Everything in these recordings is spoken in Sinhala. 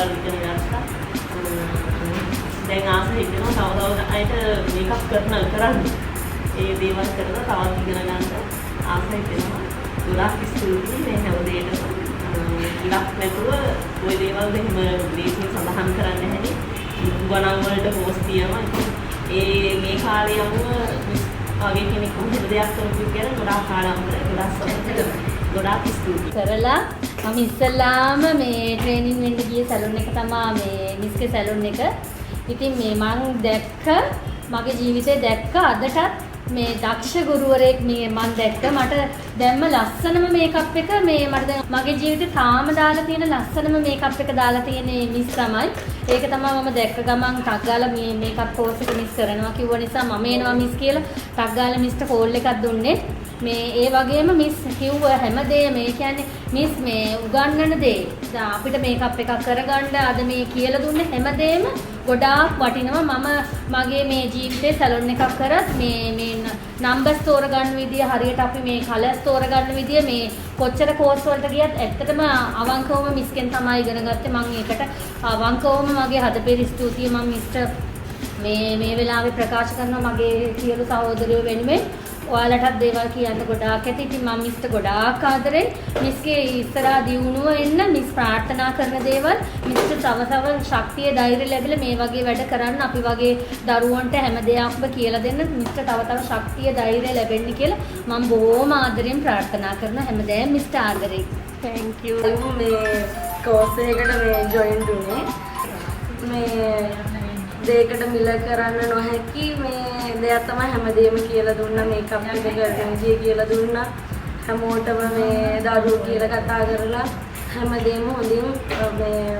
දේවල් ඉගෙන ගත්තා. දැන් ආස හිතෙනවා තව අයට මේකප් කරන්න. ඒ දේවල් කරලා තවත් ඉගෙන ගන්න ආස හිතෙනවා. ගොඩාක් ස්තුතියි මේ හැම දෙයකටම. ඉලක්ක නැතුව ওই දේවල් දෙහිම ලේසියෙන් සඳහන් කරන්න හැදී ගණන් වලට පෝස්ට් තියනවා. මේ කාලේ යමුව වගේ කෙනෙක් කොහොමද දෙයක් කරපු කියලා ගොඩාක් කාලම් කරලා ගොඩාක් ස්තුතියි. කරලා මම ඉස්සල්ලාම මේ ට්‍රේනින් වෙන්න ගිය සැලුන් එක තමයි මේ මිස්ගේ සැලුන් එක. ඉතින් මේ මම දැක්ක මගේ ජීවිතේ දැක්ක අදටත් මේ දක්ෂ ගුරුවරයෙක් මේ මම දැක්ක මට දැම්ම ලස්සනම මේකප් එක මේ මට දැන් මගේ ජීවිතේ තාම දාලා තියෙන ලස්සනම මේකප් එක දාලා තියෙන මිස් තමයි. ඒක තමයි මම දැක්ක ගමන් ටක් ගාලා මේ මේකප් කෝස් එක මිස් කරනවා කිව්ව නිසා මම එනවා මිස් කියලා ටක් ගාලා මිස්ට කෝල් එකක් දුන්නේ. මේ ඒ වගේම මිස් කිව්ව හැමදේම මේ කියන්නේ මිස් මේ උගන්වන දේ අපිට මේකප් එකක් කරගන්න අද මේ කියලා දුන්නේ හැමදේම ගොඩාක් වටිනවා. මම මගේ මේ ජීවිතේ සැලොන් එකක් කරත් මේ නම්බර්ස් තෝරගන්න විදිය හරියට අපි මේ කලර්ස් තෝරගන්න විදිය මේ කොච්චර කෝස් වලට ගියත් ඇත්තටම අවංකවම මිස්ගෙන් තමයි ඉගෙන ගත්තේ. මම ඒකට අවංකවම මගේ හදපිරි ස්තුතිය මම මිස්ට මේ වෙලාවේ ප්‍රකාශ කරනවා මගේ සියලු සහෝදරයෝ වෙනුවෙන්. ඔයාලටත් දේවල් කියන්න ගොඩාක් ඇති. ඉතින් මම මිස්ට ගොඩාක් ආදරෙන් මිස්ගේ ඉස්සරහා දියුණුව එන්න මිස් ප්‍රාර්ථනා කරන දේවල් මිස්ට තව ශක්තිය ධෛර්යය ලැබිලා මේ වගේ වැඩ කරන්න අපි වගේ දරුවන්ට හැම දෙයක්ම කියලා දෙන්න මිස්ට තව ශක්තිය ධෛර්යය ලැබෙන්න කියලා මම බොහොම ආදරෙන් ප්‍රාර්ථනා කරන හැමදේම මිස්ට ආදරෙයි. Thank you. මේ කෝස් එකකට මේ ජොයින් දුන්නේ. මේ දෙයකට මිල කරන්න නොහැකි මේ දෙයක් තමයි හැමදේම කියලා දුන්නා. මේකප් එක ගර්ජන්ජිය කියලා දුන්නා. හැමෝටම මේ දරුවෝ කියලා කතා කරලා හැමදේම හොඳින් මේ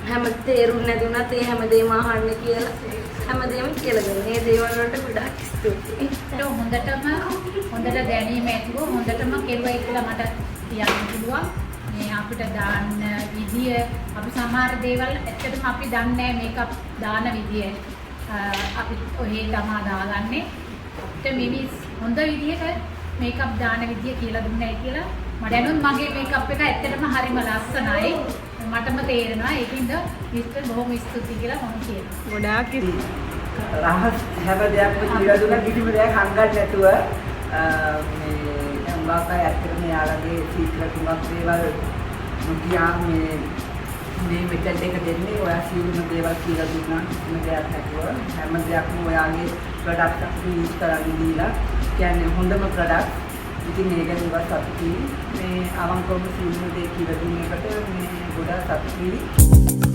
හැම තේරුම් නැති වුණත් ඒ හැමදේම අහන්න කියලා හැමදේම කියලා දුන්නා. මේ දේවල් වලට ගොඩාක් ස්තුතියි. හොඳට දැනීම ඇතිව හොඳටම කෙරුවයි කියලා මට කියන්න පුළුවන්. මේ අපිට දාන්න විදිය අපි සමහර දේවල් ඇත්තටම අපි දන්නේ නැහැ මේකප් දාන විදිය. අපි ඔහේ තමා දාගන්නේ. අපිට මිනිස් හොඳ විදියට මේකප් දාන විදිය කියලා දුන්නයි කියලා මට දැනුත් මගේ මේකප් එක ඇත්තටම හරිම ලස්සනයි. මටම තේරෙනවා. ඒකින්ද මිස්ටර් බොහොම ස්තුතියි කියලා මම කියනවා. ගොඩාක් රහස් හැම දෙයක්ම කියලා දුන්නා. කිසිම දෙයක් හංගන්න නැතුව මේ අම්මාකයි ඇත්තටම යාළගේ සීතල තුමක් දේවල් මුගියා මේ මෙතෙන් එක දෙන්නේ ඔයා සියලුම දේවල් කියලා දුන්නා. කිසිම දෙයක් නැතුව හැම දෙයක්ම ඔයාගේ ප්‍රොඩක්ට් එක යූස් කරන්න දීලා කියන්නේ හොඳම ප්‍රොඩක්ට්. ඉතින් ඒක නිකන් සතුටුයි. මේ අවංකවම සියලුම දේ කියලා දුන්න එකට මේ ගොඩාක් සතුටුයි.